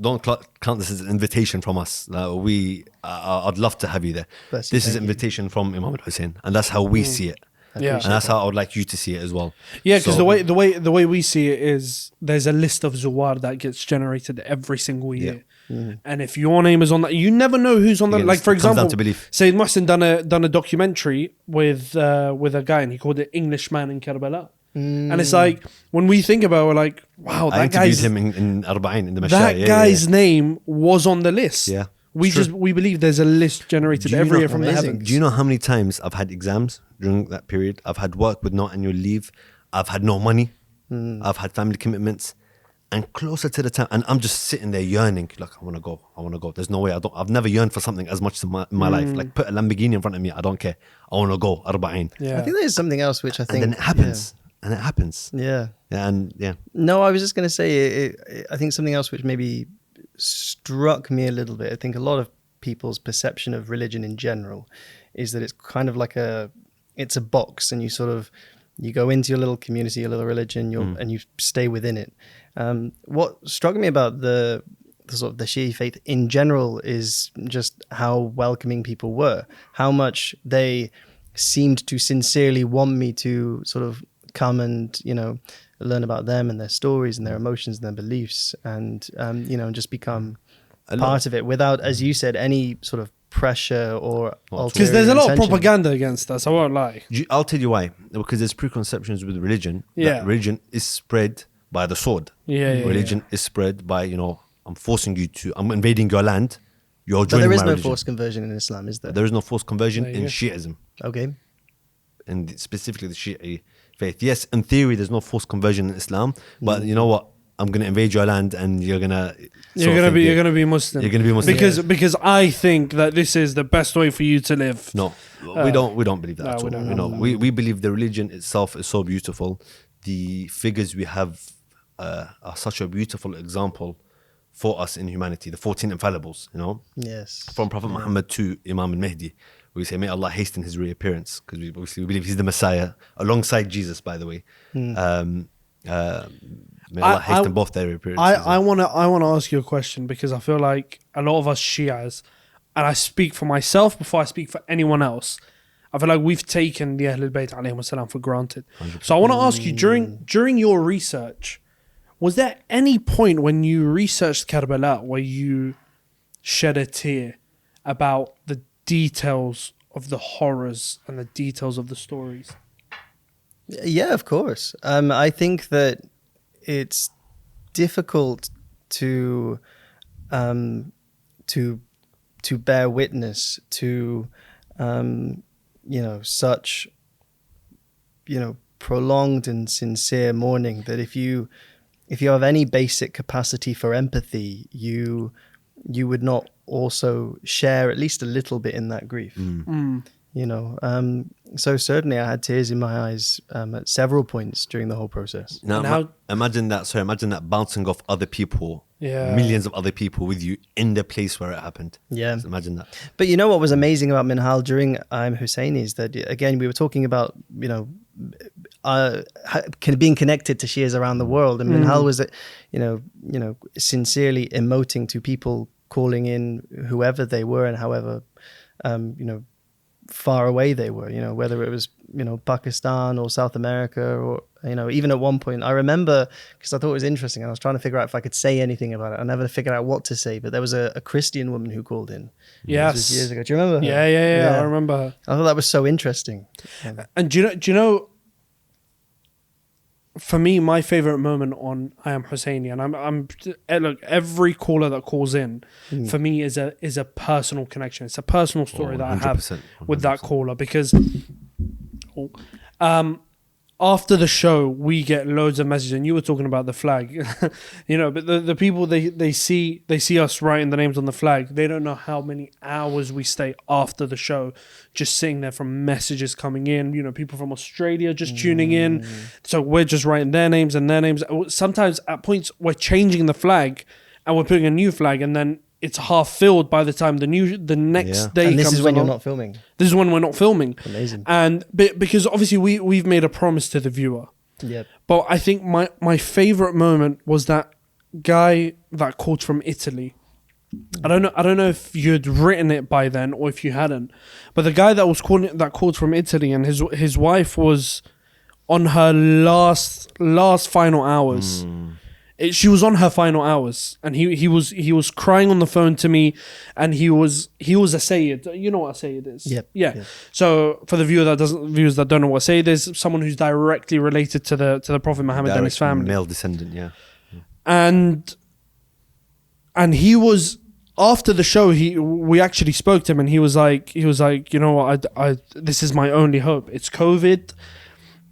Don't count this as an invitation from us. I'd love to have you there. Bless you, This is thank an you. invitation from Imam Hussein, and that's how we see it. Yeah. And that's how I would like you to see it as well. Yeah, because So- the way we see it is there's a list of Zawar that gets generated every single year. And if your name is on that, you never know who's on that. Again, Like for it comes down example, to belief. Sayyid Mohsin done a documentary with a guy, and he called it Englishman in Karbala. And it's like when we think about it, we're like, wow, I that interviewed guy's him in Arba'in in the Mashah. that Yeah, guy's yeah. name was on the list. Yeah. We believe there's a list generated Do you every know- year from the amazing. heavens. Do you know how many times I've had exams during that period? I've had work with no annual leave. I've had no money. I've had family commitments. And closer to the time, and I'm just sitting there yearning, like, I want to go. There's no way. I've never yearned for something as much in my life. Like, put a Lamborghini in front of me, I don't care. I want to go, Arba'in. Yeah. I think there's something else which I think. And then it happens. And it happens. Yeah. And yeah. No, I was just going to say, I think something else which maybe struck me a little bit. I think a lot of people's perception of religion in general is that it's kind of like it's a box, and you go into your little community, your little religion, and you stay within it. What struck me about the sort of the Shia faith in general is just how welcoming people were, how much they seemed to sincerely want me to sort of come and learn about them and their stories and their emotions and their beliefs, and just become part of it without, as you said, any sort of pressure or Because there's a lot of intention. propaganda against us, I won't lie. I'll tell you why. Because there's preconceptions with religion. Yeah. That religion is spread by the sword. Yeah, Religion is spread by, I'm forcing you to, I'm invading your land. You're But joining there is my no religion. forced conversion in Islam, is there? There is no forced conversion There you in go. Shi'ism. Okay. And specifically the Shi'i faith. Yes, in theory, there's no forced conversion in Islam. But you know what? I'm going to invade your land and you're going to... You're gonna be Muslim. You're gonna be Muslim. because I think that this is the best way for you to live. No, we don't believe that no, at we all. don't. We believe the religion itself is so beautiful. The figures we have are such a beautiful example for us in humanity, the 14 infallibles, you know, Yes. from Prophet Muhammad to Imam al-Mahdi. We say, may Allah hasten his reappearance, because we believe he's the Messiah, alongside Jesus, by the way. May Allah hasten both their reappearances. I want to ask you a question, because I feel like a lot of us Shias, and I speak for myself before I speak for anyone else, I feel like we've taken the Ahlulbayt alayhim salam for granted. 100%. So I want to ask you, during your research, was there any point when you researched Karbala where you shed a tear about the details of the horrors and the details of the stories? Yeah, of course. I think that it's difficult to bear witness to such prolonged and sincere mourning, that if you have any basic capacity for empathy, you would not also share at least a little bit in that grief. So certainly I had tears in my eyes at several points during the whole process. Now, imagine that bouncing off other people, millions of other people with you in the place where it happened. Yeah. Just imagine that. But you know what was amazing about Minhal during Hussaini is that, again, we were talking about, being connected to Shias around the world. And Minhal was, sincerely emoting to people calling in, whoever they were and however, far away they were, whether it was, Pakistan or South America, or, even at one point, I remember, because I thought it was interesting, I was trying to figure out if I could say anything about it. I never figured out what to say, but there was a Christian woman who called in. Yes. This was years ago. Do you remember her? Yeah, I remember her. I thought that was so interesting. And do you know, for me, my favorite moment on I Am Hussaini, and look, every caller that calls in for me is a personal connection. It's a personal story that I have 100%. with that caller, because after the show we get loads of messages, and you were talking about the flag, but the people they see us writing the names on the flag, they don't know how many hours we stay after the show just sitting there from messages coming in, people from Australia just tuning in, so we're just writing their names and their names. Sometimes at points we're changing the flag and we're putting a new flag, and then it's half filled by the time the next day comes. And this is when along. you're not filming. This is when we're not filming. Amazing. And because obviously we've made a promise to the viewer. Yep. But I think my favorite moment was that guy that called from Italy. I don't know if you'd written it by then or if you hadn't. But the guy that called from Italy, and his wife was on her last final hours. She was on her final hours, and he was crying on the phone to me, and he was a Sayyid. You know what a Sayyid is? Yep. Yeah. So for the viewers that don't know what a Sayyid is, someone who's directly related to the Prophet Muhammad and his family, male descendant. Yeah. And he was, after the show, we actually spoke to him, and he was like, you know what, I this is my only hope. It's COVID.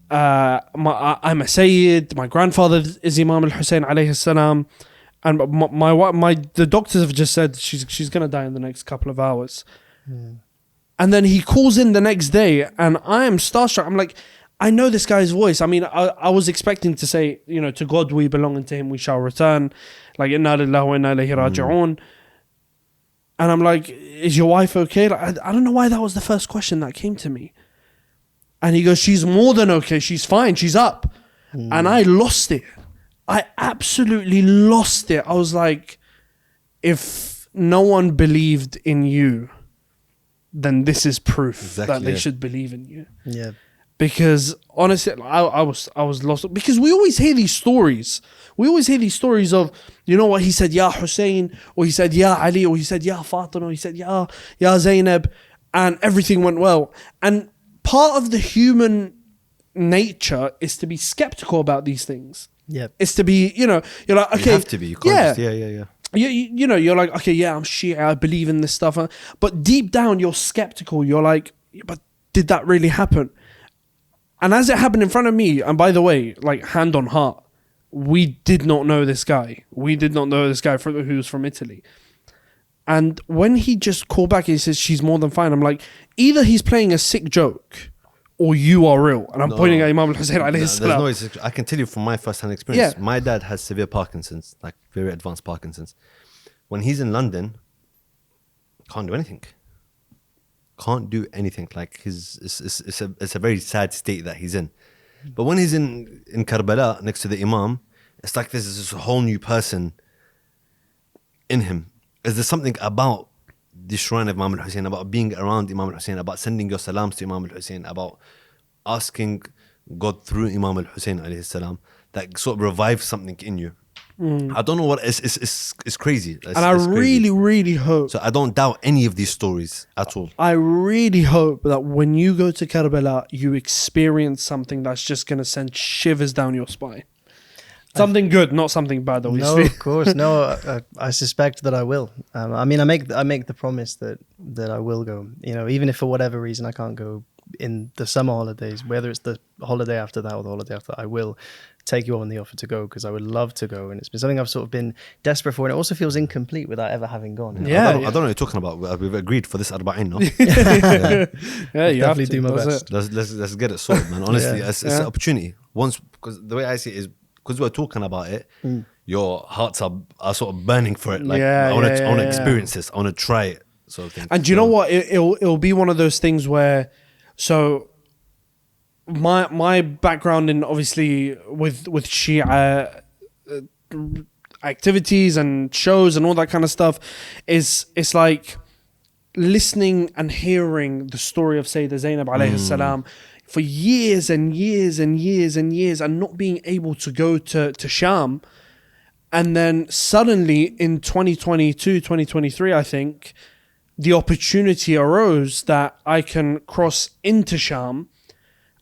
I'm a Sayyid. My grandfather is Imam Hussein alayhi salam, and the doctors have just said she's gonna die in the next couple of hours. And then he calls in the next day, and I am starstruck. I'm like, I know this guy's voice. I mean, I was expecting to say, to God we belong, and to Him we shall return, like inna lillahi wa inna ilayhi raji'un. And I'm like, is your wife okay? Like, I don't know why that was the first question that came to me. And he goes, she's more than okay. She's fine. She's up. And I lost it. I absolutely lost it. I was like, if no one believed in you, then this is proof that they should believe in you. Yeah. Because honestly, I was lost. Because we always hear these stories. We always hear these stories of, what he said, Ya Hussein, or he said, Ya Ali, or he said, Ya Fatima, or he said, Ya Zainab, and everything went well. And part of the human nature is to be skeptical about these things. Yeah. It's to be, you're like, okay. You have to be. You can't just, yeah. You're like, okay, yeah, I'm Shia, I believe in this stuff. But deep down, you're skeptical. You're like, but did that really happen? And as it happened in front of me, and by the way, like, hand on heart, we did not know this guy. We did not know this guy who was from Italy. And when he just called back, he says, she's more than fine. I'm like, either he's playing a sick joke, or you are real. And I'm pointing at Imam Hussein alayhi salam. I can tell you from my first-hand experience. Yeah. My dad has severe Parkinson's, like very advanced Parkinson's. When he's in London, can't do anything. Can't do anything. Like it's a very sad state that he's in. But when he's in Karbala next to the Imam, it's like there's this whole new person in him. Is there something about the shrine of Imam al-Hussein, about being around Imam al-Hussein, about sending your salams to Imam al-Hussein, about asking God through Imam al-Hussein alayhi salam, that sort of revives something in you. I don't know what it's crazy. And I really hope. So I don't doubt any of these stories at all. I really hope that when you go to Karbala, you experience something that's just going to send shivers down your spine. Something good, not something bad, obviously. No, of course, no. I suspect that I will. I mean, I make the promise that I will go. You know, even if for whatever reason I can't go in the summer holidays, whether it's the holiday after that or the holiday after that, I will take you on the offer to go, because I would love to go, and it's been something I've sort of been desperate for, and it also feels incomplete without ever having gone. Yeah, I don't know what you're talking about. We've agreed for this Arba'in, no? Yeah, you definitely do my best. Let's get it sorted, man. Honestly, Yeah. it's an opportunity. Once, because the way I see it is, because we're talking about it, your hearts are sort of burning for it. Like, I want to experience this. I want to try it, sort of thing. And do you know what? It'll be one of those things where, so my background in obviously with Shia activities and shows and all that kind of stuff it's like listening and hearing the story of Sayyidah Zainab alayhi salam for years and years and years and years, and not being able to go to Sham. And then suddenly in 2022, 2023, I think, the opportunity arose that I can cross into Sham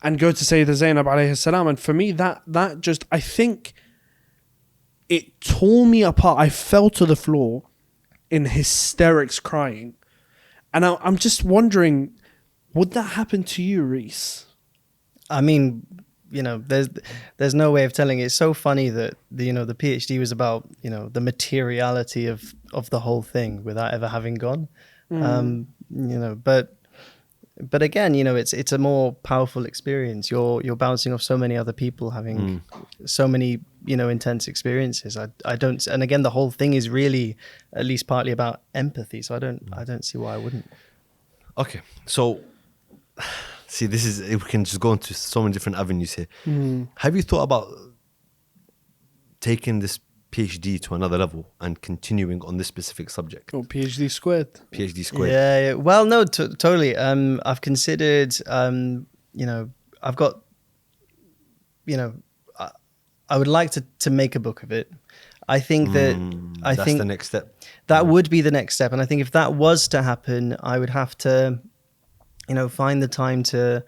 and go to Sayyidah Zainab alayhi salam. And for me, that just, I think it tore me apart. I fell to the floor in hysterics crying. And I'm just wondering, would that happen to you, Reese? I mean, you know, there's no way of telling. It's so funny that the PhD was about, you know, the materiality of the whole thing without ever having gone. You know, but again, you know, it's a more powerful experience. You're bouncing off so many other people having so many, you know, intense experiences. I don't, and again, the whole thing is really at least partly about empathy. So I don't see why I wouldn't. Okay, so see, this is, we can just go into so many different avenues here. Have you thought about taking this PhD to another level and continuing on this specific subject? Oh, PhD squared. PhD squared. Yeah. Well, no, totally. I've considered, you know, I've got, you know, I would like to make a book of it. I think that that's the next step. That would be the next step. And I think if that was to happen, I would have to, you know, find the time to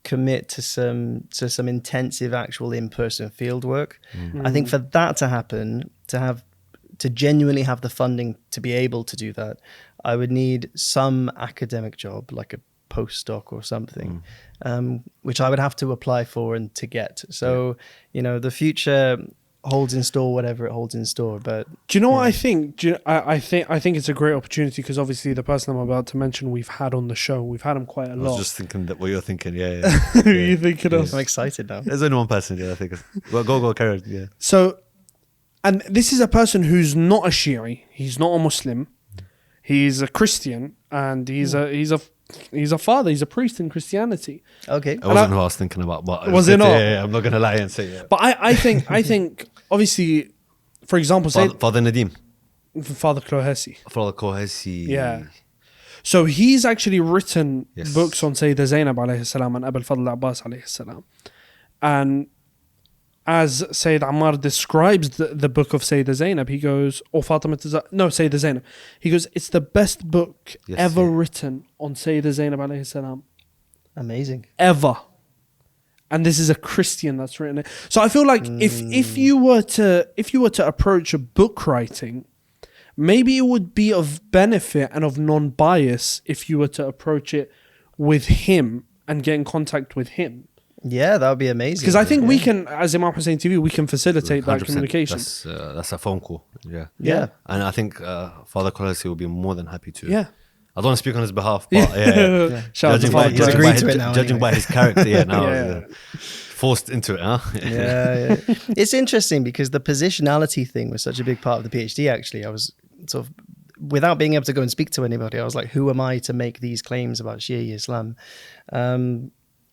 commit to some intensive actual in-person field work. I think for that to happen, to genuinely have the funding to be able to do that, I would need some academic job, like a postdoc or something, which I would have to apply for and to get. So, you know, the future holds in store whatever it holds in store. But do you know what I think? I think it's a great opportunity, because obviously the person I'm about to mention we've had on the show. We've had him quite a lot. I was just thinking that what you're thinking. Yeah. Who are you thinking of? I'm excited now. There's only one person. Yeah, I think. Well, go, carry on. Yeah. So, and this is a person who's not a Shi'i. He's not a Muslim. He's a Christian, and he's a father. He's a priest in Christianity. Okay. I wasn't who I was thinking about, but Was it not? Yeah, I'm not gonna lie and say yeah. But I think obviously, for example, say Father Nadim, Father Clohesi. Father Kohesi. Yeah. So he's actually written Yes. books on Sayyidah Zainab alayhi salam and Abul Fadl Abbas alayhi salam. And as Sayyid Ammar describes the book of Sayyidah Zainab, he goes, or Sayyidah Zainab, he goes, it's the best book ever written on Sayyidah Zainab alayhi salam. Amazing. Ever. And this is a Christian that's written it. So I feel like if you were to approach a book writing, maybe it would be of benefit and of non-bias if you were to approach it with him and get in contact with him. Yeah, that would be amazing. Because I think we can, as Imam Hussein TV, we can facilitate that 100%. communication. That's a phone call. Yeah. Yeah. And I think Father Kohesi will be more than happy to. Yeah. I don't want to speak on his behalf, but yeah. Shout out to Judging by, Father He's Brian. agreed to it now judging anyway. by his character, yeah, now Yeah. forced into it, huh? Yeah. It's interesting because the positionality thing was such a big part of the PhD. Actually, I was sort of, without being able to go and speak to anybody, I was like, who am I to make these claims about Shia Islam?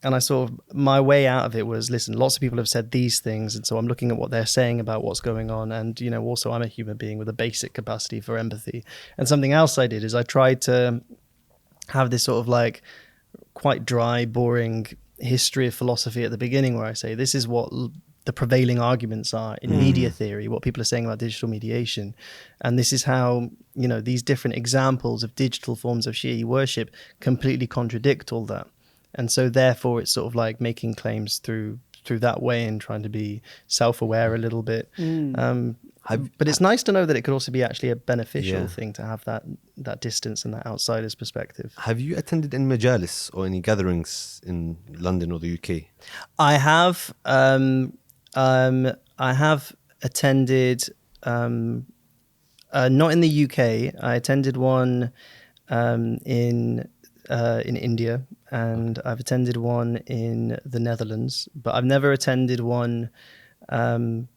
And I sort of, my way out of it was, listen, lots of people have said these things, and so I'm looking at what they're saying about what's going on. And, you know, also I'm a human being with a basic capacity for empathy. And something else I did is I tried to have this sort of like quite dry, boring history of philosophy at the beginning, where I say, this is what the prevailing arguments are in media theory, what people are saying about digital mediation. And this is how, you know, these different examples of digital forms of Shia worship completely contradict all that. And so therefore it's sort of like making claims through that way and trying to be self-aware a little bit. But it's nice to know that it could also be actually a beneficial thing to have that distance and that outsider's perspective. Have you attended any majalis or any gatherings in London or the UK? I have attended, not in the UK. I attended one in India, and I've attended one in the Netherlands, but I've never attended one in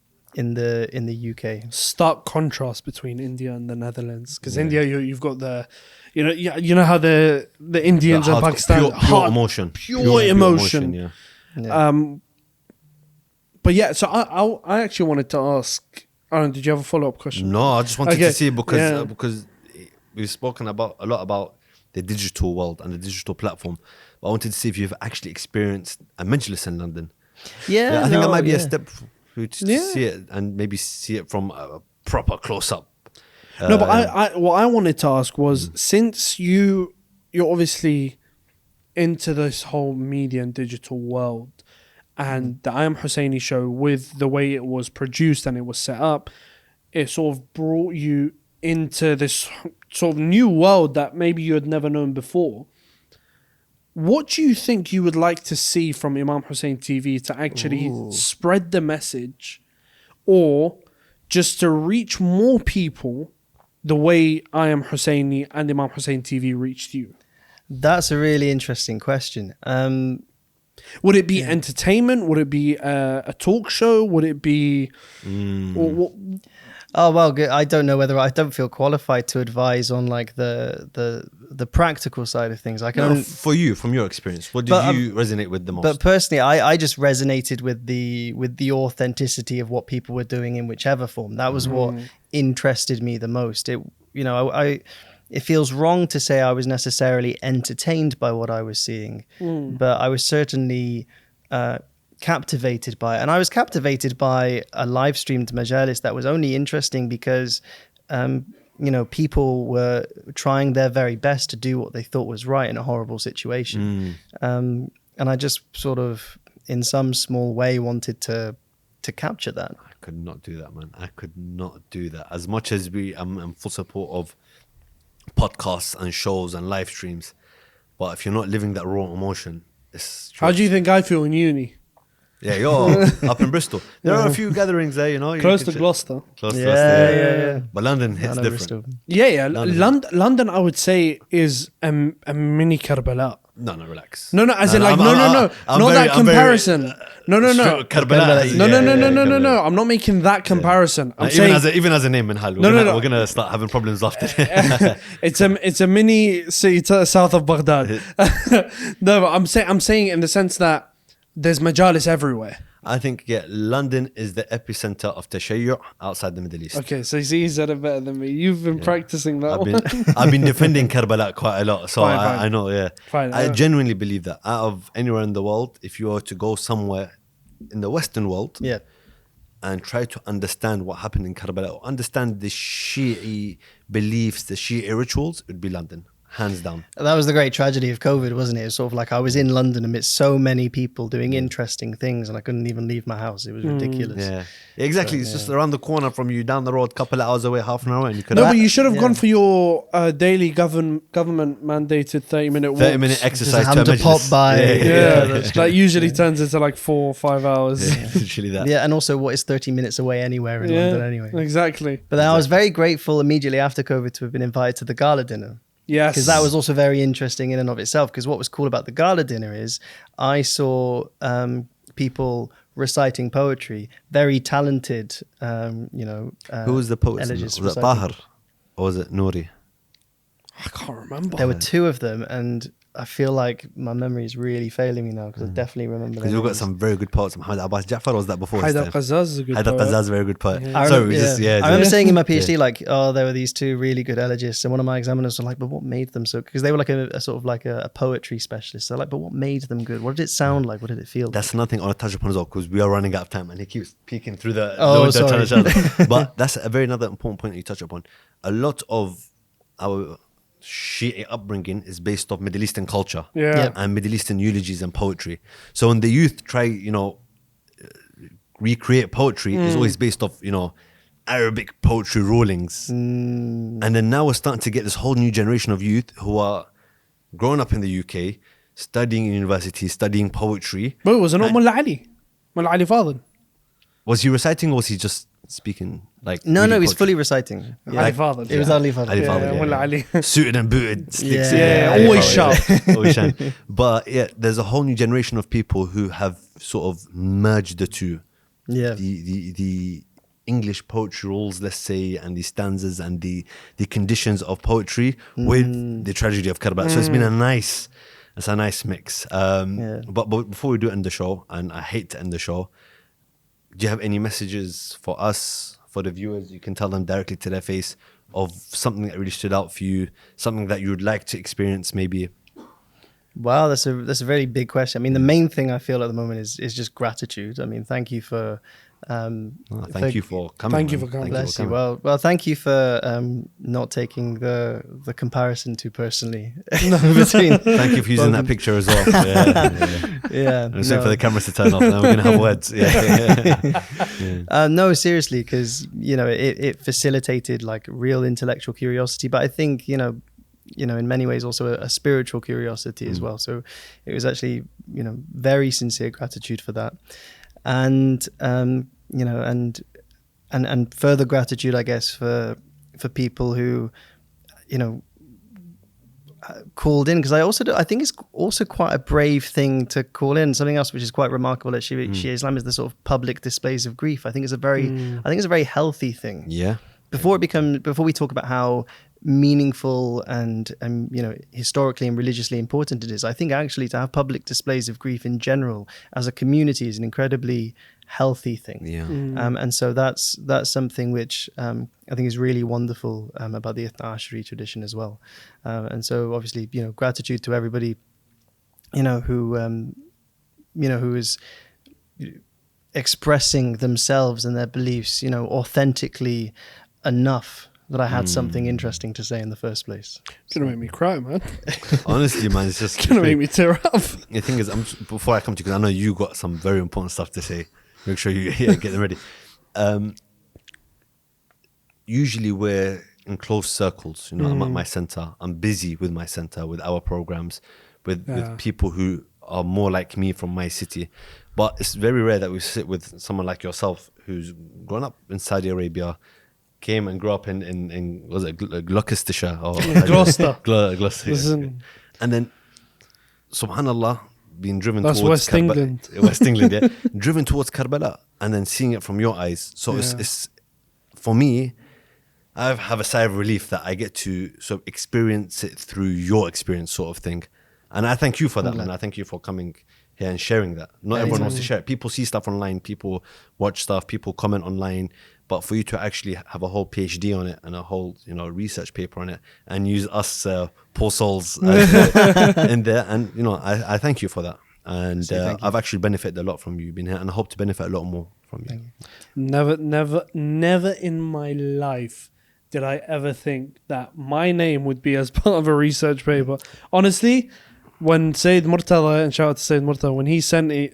the UK. Stark contrast between India and the Netherlands, because India, you've got the, you know how the Indians and Pakistan, pure emotion, pure emotion. Yeah. But yeah, so I actually wanted to ask, Aaron, did you have a follow-up question? No, I just wanted Okay, to see yeah. because we've spoken a lot about the digital world and the digital platform. But I wanted to see if you've actually experienced a majlis in London. Yeah, I think that might be a yeah. step for you to Yeah. see it and maybe see it from a proper close-up. No, but I what I wanted to ask was, since you're obviously into this whole media and digital world, and the I Am Hussaini show, with the way it was produced and it was set up, it sort of brought you into this sort of new world that maybe you had never known before. What do you think you would like to see from Imam Hussein TV to actually spread the message, or just to reach more people the way I Am Hussaini and Imam Hussein TV reached you? That's a really interesting question. Would it be entertainment? Would it be a talk show? Would it be... Or what? Oh well, good. I don't know whether I don't feel qualified to advise on like the practical side of things. I can. No, for you, from your experience, what did you resonate with the most? But personally, I just resonated with the authenticity of what people were doing in whichever form. That was what interested me the most. It feels wrong to say I was necessarily entertained by what I was seeing, but I was certainly captivated by it. And I was captivated by a live streamed majalis that was only interesting because people were trying their very best to do what they thought was right in a horrible situation. And I just sort of, in some small way, wanted to capture that. I could not do that, man. I could not do that. As much as I'm in full support of podcasts and shows and live streams, but if you're not living that raw emotion, it's true. How do you think I feel in uni? Yeah, you're up in Bristol. There are a few gatherings there, Close to Gloucester. Close to Yeah, Gloucester, yeah. But London hits I know different. Bristol. Yeah. London, I would say, is a mini Karbala. No, relax. No, as in no, like, I'm not very- that comparison. No. Karbala. No. I'm not making that comparison. I'm saying even as a name in Hal, we're gonna start having problems after. it's a mini city south of Baghdad. No, but I'm saying in the sense that there's majalis everywhere. I think London is the epicenter of tashayyu' outside the Middle East. Okay, so you see, you said it better than me. You've been practicing that one. I've been defending Karbala quite a lot, so Fine. I know. Yeah, Fine, I genuinely believe that out of anywhere in the world, if you were to go somewhere in the Western world, and try to understand what happened in Karbala, or understand the Shi'i beliefs, the Shi'i rituals, it would be London. Hands down. That was the great tragedy of COVID, wasn't it? It was sort of like I was in London amidst so many people doing interesting things and I couldn't even leave my house. It was ridiculous. Yeah, exactly. It's just around the corner from you, down the road, couple of hours away, half an hour, and you could. No, but you should have gone for your daily government mandated 30-minute walks. 30-minute exercise. Just having to pop by. That usually turns into like 4 or 5 hours. Literally that. Yeah, and also what is 30 minutes away anywhere in London anyway. Exactly. But then I was very grateful immediately after COVID to have been invited to the gala dinner. Yes. Because that was also very interesting in and of itself. Because what was cool about the gala dinner is I saw people reciting poetry, very talented, Who was the poet? Was elegists it reciting. Bahar or was it Nouri? I can't remember. There were two of them, and I feel like my memory is really failing me now because I definitely remember. Because you've got some very good poets. Muhammad Abbas Ja'far, or was that before his Haidar time? Qazzaz is a good Haidar poet. Qazzaz is a very good poet. Yeah. I Sorry, remember, we I remember saying in my Yeah. PhD, like, oh, there were these two really good elegists, and one of my examiners was like, but what made them so? Because they were like a sort of like a poetry specialist. So like, but what made them good? What did it sound like? What did it feel? That's another thing I want to touch upon as well, because we are running out of time and he keeps peeking through the Oh, window sorry. trying to shout. But that's a very another important point that you touch upon. A lot of our Shia upbringing is based off Middle Eastern culture Yeah. and Middle Eastern eulogies and poetry. So when the youth try, recreate poetry, it's always based off, Arabic poetry rulings. And then now we're starting to get this whole new generation of youth who are growing up in the UK, studying in university, studying poetry. But it was not Mullah Ali. Mullah Ali Fadl. Was he reciting or was he just speaking like No, really he's poetry? fully reciting. Yeah. Ali Fadl. It was Ali Fadl. Ali Yeah. Fadl, Yeah, yeah. Mullah Ali. Suited and booted, sticks. Yeah, yeah, always Fadl, sharp. always shine. But yeah, there's a whole new generation of people who have sort of merged the two. Yeah. The English poetry rules, let's say, and the stanzas and the conditions of poetry with the tragedy of Karbala. So it's been a nice mix. But before we do end the show, and I hate to end the show, do you have any messages for us, for the viewers? You can tell them directly to their face of something that really stood out for you, something that you would like to experience maybe. Wow, that's a very big question. I mean, the main thing I feel at the moment is just gratitude. I mean, thank you for Thank you for coming. Thank you man. for coming. Bless you. coming. Well, thank you for not taking the comparison too personally between. Thank you for using that picture as well. Yeah. Yeah, I'm just waiting for the cameras to turn off. Now we're gonna have words. Yeah. no, seriously, because it facilitated like real intellectual curiosity, but I think in many ways also a spiritual curiosity as well. So it was actually very sincere gratitude for that, and and further gratitude, I guess, for people who called in, because I think it's also quite a brave thing to call in. Something else which is quite remarkable at Shia Islam is the sort of public displays of grief. I think it's a very healthy thing. Yeah. Before we talk about how meaningful and historically and religiously important it is, I think actually to have public displays of grief in general as a community is an incredibly healthy thing. Yeah. And so that's something which I think is really wonderful about the Ithna Ashari tradition as well. And so obviously gratitude to everybody who is expressing themselves and their beliefs authentically enough that I had something interesting to say in the first place. It's going to make me cry, man. Honestly, man, it's just It's going to make me tear up. The thing is, before I come to you, because I know you got some very important stuff to say. Make sure you get them ready. Usually we're in close circles. I'm at my center. I'm busy with my center, with our programs, with people who are more like me from my city. But it's very rare that we sit with someone like yourself who's grown up in Saudi Arabia, came and grew up in was it Gloucestershire or Gloucester. Gloucester. Listen. And then, subhanallah, being driven That's towards West England. West England, yeah, driven towards Karbala, and then seeing it from your eyes. So it's for me, I have a sigh of relief that I get to sort of experience it through your experience, sort of thing. And I thank you for that, man. I thank you for coming here and sharing that. Not everyone wants to share it. People see stuff online, people watch stuff, people comment online. But for you to actually have a whole PhD on it and a whole research paper on it and use us poor souls in there, and I thank you for that. And I've actually benefited a lot from you being here, and I hope to benefit a lot more from you. Never in my life did I ever think that my name would be as part of a research paper. Honestly, when Sayyid Murtada, and shout out to Sayyid Murtada, when he sent me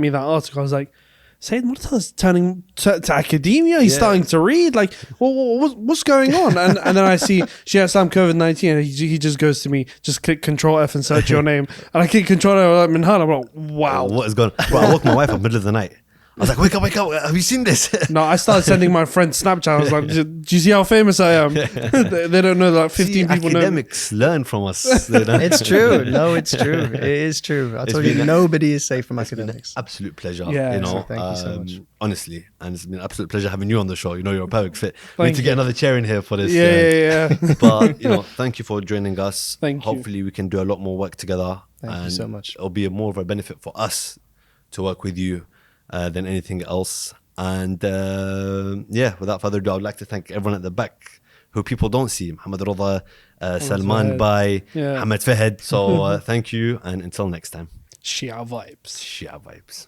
that article, I was like, Sayyid Murtada's turning to academia. He's starting to read. Like, what's going on? And then I see Shia Islam COVID-19, and he just goes to me, just click Control F and search your name. And I click Control F, I'm like, Minhal. I'm like, wow. What is going on? Bro, I woke my wife up middle of the night. I was like, wake up, have you seen this? No, I started sending my friends Snapchat. I was like, do you see how famous I am? They don't know that 15 people know. Academics learn from us. You know? It's true. No, it's true. It is true. I told you, nobody is safe from academics. Absolute pleasure. Yeah. You know, So thank you so much. Honestly, and it's been an absolute pleasure having you on the show. You know, you're a perfect fit. We Thank need to you. get another chair in here for this. Yeah. But you know, thank you for joining us. Thank you. Hopefully, we can do a lot more work together. Thank you so much. It'll be more of a benefit for us to work with you than anything else. And without further ado, I would like to thank everyone at the back who people don't see. Muhammad Rada, Salman Fahed. Bai, Yeah. Hamad Fahed. So thank you, and until next time. Shia vibes. Shia vibes.